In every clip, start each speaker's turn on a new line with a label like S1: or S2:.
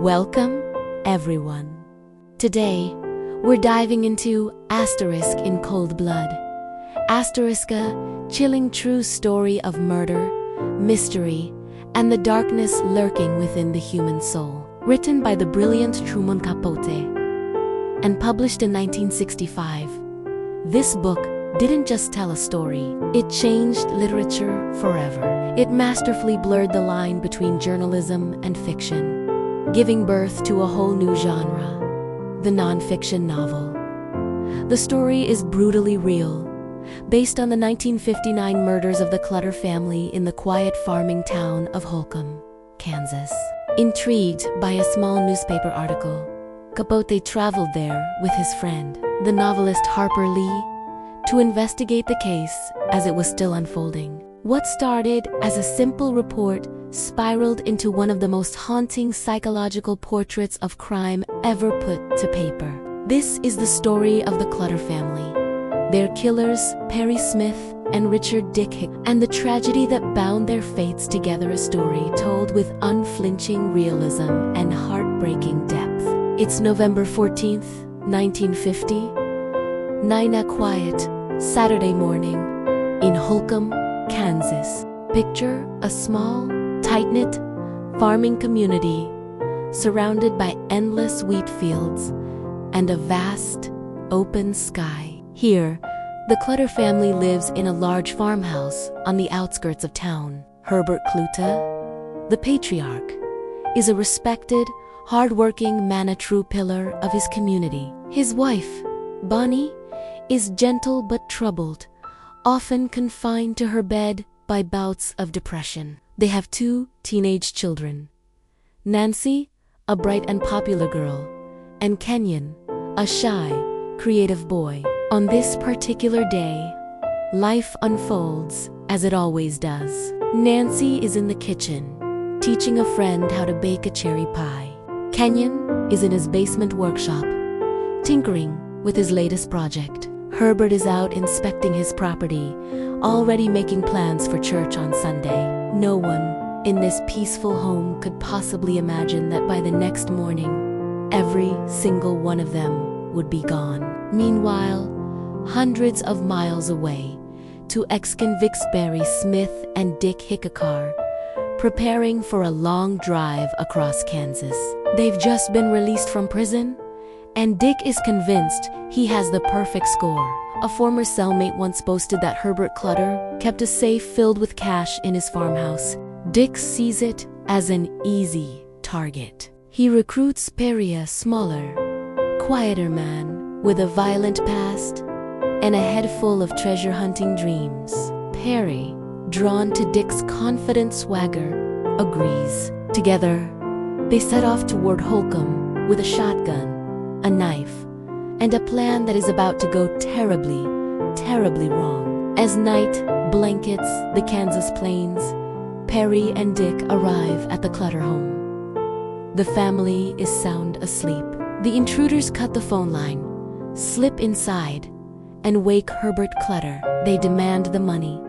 S1: Welcome, everyone. Today, we're diving into Asterisk in Cold Blood. Asterisk, a chilling true story of murder, mystery, and the darkness lurking within the human soul. Written by the brilliant Truman Capote and published in 1965, this book didn't just tell a story, it changed literature forever. It masterfully blurred the line between journalism and fiction, giving birth to a whole new genre, the nonfiction novel. The story is brutally real, based on the 1959 murders of the Clutter family in the quiet farming town of Holcomb, Kansas. Intrigued by a small newspaper article, Capote traveled there with his friend, the novelist Harper Lee, to investigate the case as it was still unfolding. What started as a simple report spiraled into one of the most haunting psychological portraits of crime ever put to paper. This is the story of the Clutter family, their killers Perry Smith and Richard Dick Hick, and the tragedy that bound their fates together, a story told with unflinching realism and heartbreaking depth. It's November 14th, 1950, 9 a quiet Saturday morning in Holcomb, Kansas. Picture a small, tight-knit farming community surrounded by endless wheat fields and a vast, open sky. Here, the Clutter family lives in a large farmhouse on the outskirts of town. Herbert Clutter, the patriarch, is a respected, hard-working man, a true pillar of his community. His wife, Bonnie, is gentle but troubled, often confined to her bed by bouts of depression. They have two teenage children, Nancy, a bright and popular girl, and Kenyon, a shy, creative boy. On this particular day, life unfolds as it always does. Nancy is in the kitchen, teaching a friend how to bake a cherry pie. Kenyon is in his basement workshop, tinkering with his latest project. Herbert is out inspecting his property, already making plans for church on Sunday. No one in this peaceful home could possibly imagine that by the next morning, every single one of them would be gone. Meanwhile, hundreds of miles away, two ex-convicts Perry Smith and Dick Hickakar, preparing for a long drive across Kansas. They've just been released from prison, and Dick is convinced he has the perfect score. A former cellmate once boasted that Herbert Clutter kept a safe filled with cash in his farmhouse. Dick sees it as an easy target. He recruits Perry, a smaller, quieter man with a violent past and a head full of treasure-hunting dreams. Perry, drawn to Dick's confident swagger, agrees. Together, they set off toward Holcomb with a shotgun, a knife, and a plan that is about to go terribly, terribly wrong. As night blankets the Kansas plains, Perry and Dick arrive at the Clutter home. The family is sound asleep. The intruders cut the phone line, slip inside, and wake Herbert Clutter. They demand the money,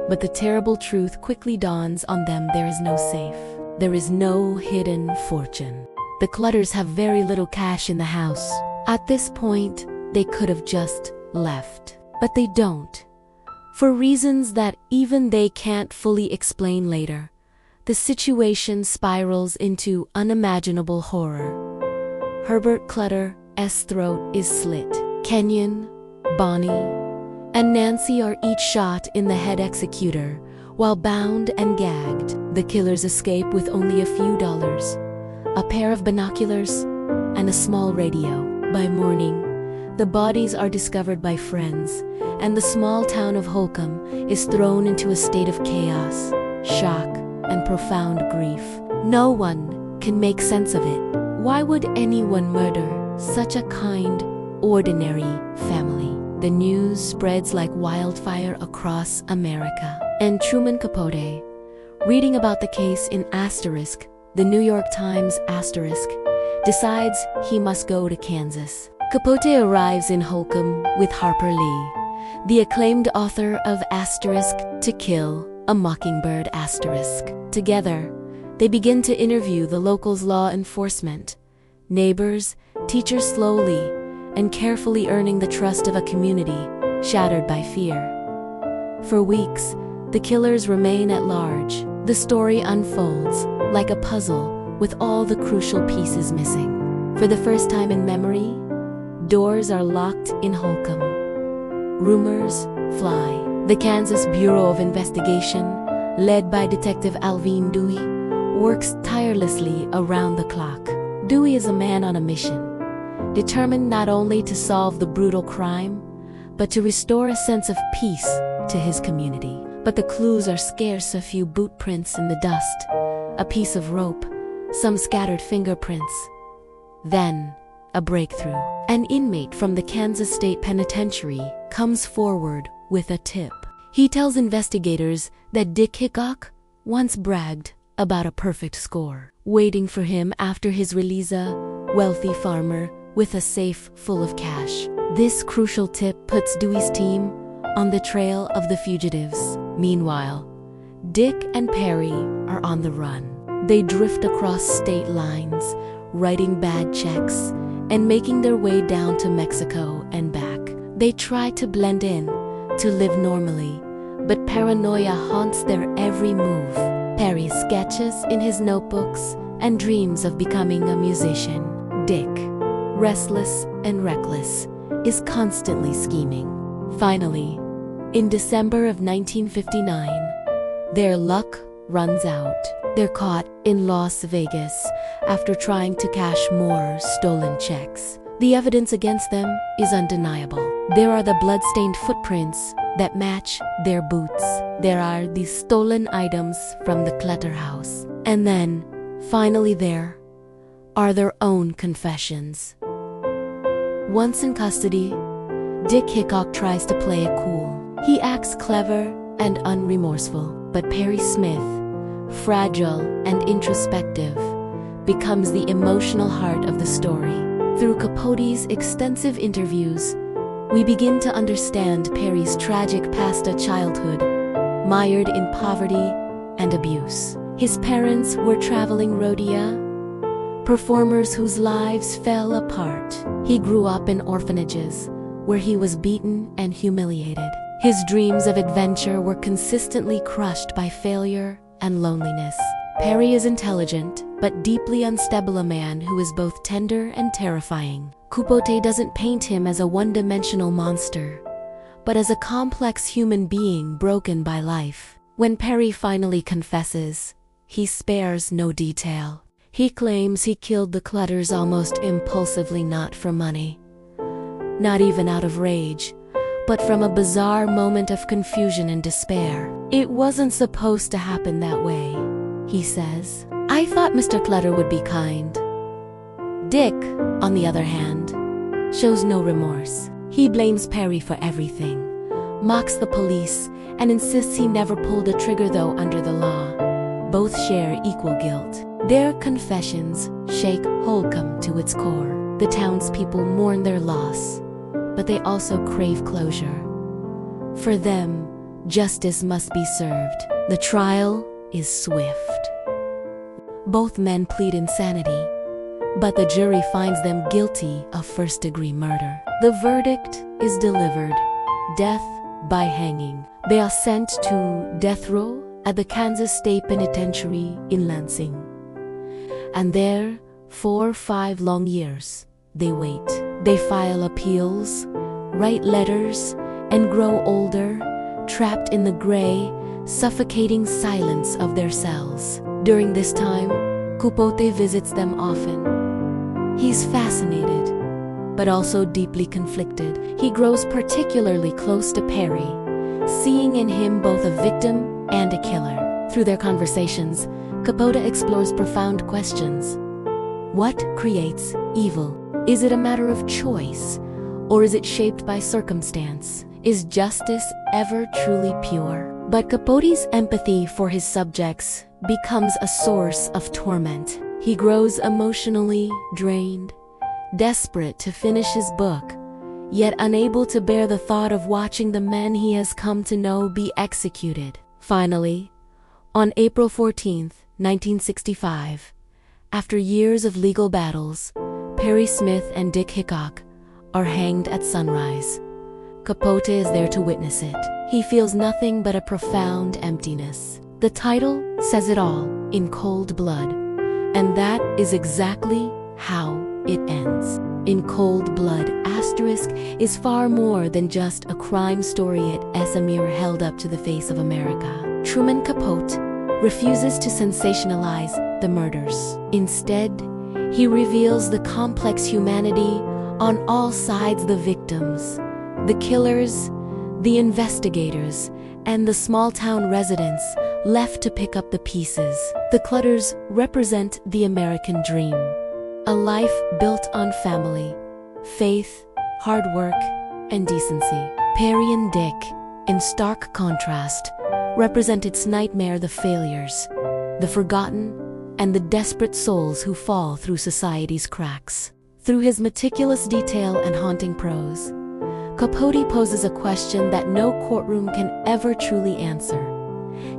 S1: but the terrible truth quickly dawns on them: there is no safe. There is no hidden fortune. The Clutters have very little cash in the house. At this point, they could have just left. But they don't. For reasons that even they can't fully explain later, the situation spirals into unimaginable horror. Herbert Clutter's throat is slit. Kenyon, Bonnie, and Nancy are each shot in the head. Executor, while bound and gagged. The killers escape with only a few dollars, a pair of binoculars, and a small radio. By morning, the bodies are discovered by friends, and the small town of Holcomb is thrown into a state of chaos, shock, and profound grief. No one can make sense of it. Why would anyone murder such a kind, ordinary family? The news spreads like wildfire across America. And Truman Capote, reading about the case in Asterisk, the New York Times Asterisk, decides he must go to Kansas. Capote arrives in Holcomb with Harper Lee, the acclaimed author of Asterisk, To Kill a Mockingbird Asterisk. Together, They begin to interview the locals' law enforcement, neighbors, teachers, slowly and carefully earning the trust of a community shattered by fear. For weeks, the killers remain at large. The story unfolds like a puzzle with all the crucial pieces missing. For the first time in memory, doors are locked in Holcomb. Rumors fly. The Kansas Bureau of Investigation, led by Detective Alvin Dewey, works tirelessly around the clock. Dewey is a man on a mission, determined not only to solve the brutal crime, but to restore a sense of peace to his community. But the clues are scarce: a few boot prints in the dust, a piece of rope, some scattered fingerprints. Then, a breakthrough. An inmate from the Kansas State Penitentiary comes forward with a tip. He tells investigators that Dick Hickok once bragged about a perfect score waiting for him after his release, a wealthy farmer with a safe full of cash. This crucial tip puts Dewey's team on the trail of the fugitives. Meanwhile, Dick and Perry are on the run. They drift across state lines, writing bad checks and making their way down to Mexico and back. They try to blend in, to live normally, but paranoia haunts their every move. Perry sketches in his notebooks and dreams of becoming a musician. Dick, restless and reckless, is constantly scheming. Finally, in December of 1959, their luck runs out. They're caught in Las Vegas after trying to cash more stolen checks. The evidence against them is undeniable. There are the blood-stained footprints that match their boots. There are the stolen items from the Clutter house. And then, finally there, are their own confessions. Once in custody, Dick Hickok tries to play it cool. He acts clever and unremorseful, but Perry Smith, fragile and introspective, becomes the emotional heart of the story. Through Capote's extensive interviews, we begin to understand Perry's tragic past, a childhood mired in poverty and abuse. His parents were traveling rodeo performers whose lives fell apart. He grew up in orphanages where he was beaten and humiliated. His dreams of adventure were consistently crushed by failure and loneliness. Perry is intelligent, but deeply unstable, a man who is both tender and terrifying. Capote doesn't paint him as a one-dimensional monster, but as a complex human being broken by life. When Perry finally confesses, he spares no detail. He claims he killed the Clutters almost impulsively, not for money, not even out of rage, but from a bizarre moment of confusion and despair. It wasn't supposed to happen that way, he says. I thought Mr. Clutter would be kind. Dick, on the other hand, shows no remorse. He blames Perry for everything, mocks the police, and insists he never pulled a trigger, though under the law, both share equal guilt. Their confessions shake Holcomb to its core. The townspeople mourn their loss, but they also crave closure. For them, justice must be served. The trial is swift. Both men plead insanity, but the jury finds them guilty of first-degree murder. The verdict is delivered: death by hanging. They are sent to death row at the Kansas State Penitentiary in Lansing. And there, for 5 long years, they wait. They file appeals, write letters, and grow older, trapped in the gray, suffocating silence of their cells. During this time, Capote visits them often. He's fascinated, but also deeply conflicted. He grows particularly close to Perry, seeing in him both a victim and a killer. Through their conversations, Capote explores profound questions. What creates evil? Is it a matter of choice, or is it shaped by circumstance? Is justice ever truly pure? But Capote's empathy for his subjects becomes a source of torment. He grows emotionally drained, desperate to finish his book, yet unable to bear the thought of watching the men he has come to know be executed. Finally, on April 14th, 1965. After years of legal battles, Perry Smith and Dick Hickok are hanged at sunrise. Capote is there to witness it. He feels nothing but a profound emptiness. The title says it all, In Cold Blood. And that is exactly how it ends. In Cold Blood, Asterisk is far more than just a crime story. It is a mirror held up to the face of America. Truman Capote refuses to sensationalize the murders. Instead, he reveals the complex humanity on all sides: the victims, the killers, the investigators, and the small-town residents left to pick up the pieces. The Clutters represent the American dream. A life built on family, faith, hard work, and decency. Perry and Dick, in stark contrast, represent its nightmare: the failures, the forgotten, and the desperate souls who fall through society's cracks. Through his meticulous detail and haunting prose, Capote poses a question that no courtroom can ever truly answer.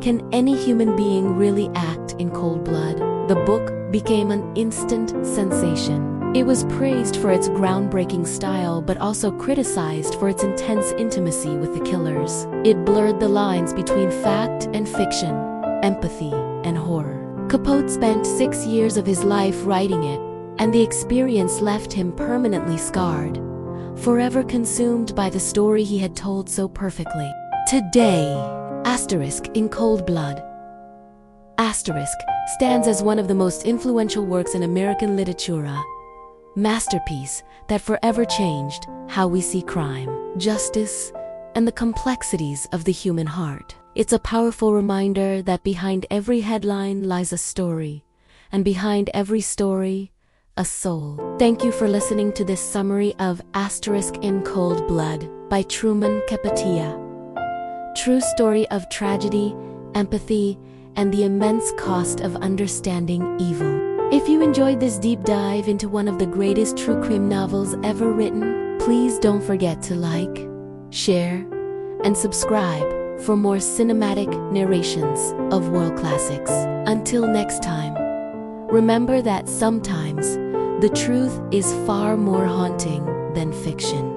S1: Can any human being really act in cold blood? The book became an instant sensation. It was praised for its groundbreaking style, but also criticized for its intense intimacy with the killers. It blurred the lines between fact and fiction, empathy and horror. Capote spent 6 years of his life writing it, and the experience left him permanently scarred, forever consumed by the story he had told so perfectly. Today, Asterisk in Cold Blood. Asterisk stands as one of the most influential works in American literature, a masterpiece that forever changed how we see crime, justice, and the complexities of the human heart. It's a powerful reminder that behind every headline lies a story, and behind every story, a soul. Thank you for listening to this summary of Asterisk in Cold Blood by Truman Capote. True story of tragedy, empathy, and the immense cost of understanding evil. If you enjoyed this deep dive into one of the greatest true crime novels ever written, please don't forget to like, share, and subscribe for more cinematic narrations of world classics. Until next time, remember that sometimes the truth is far more haunting than fiction.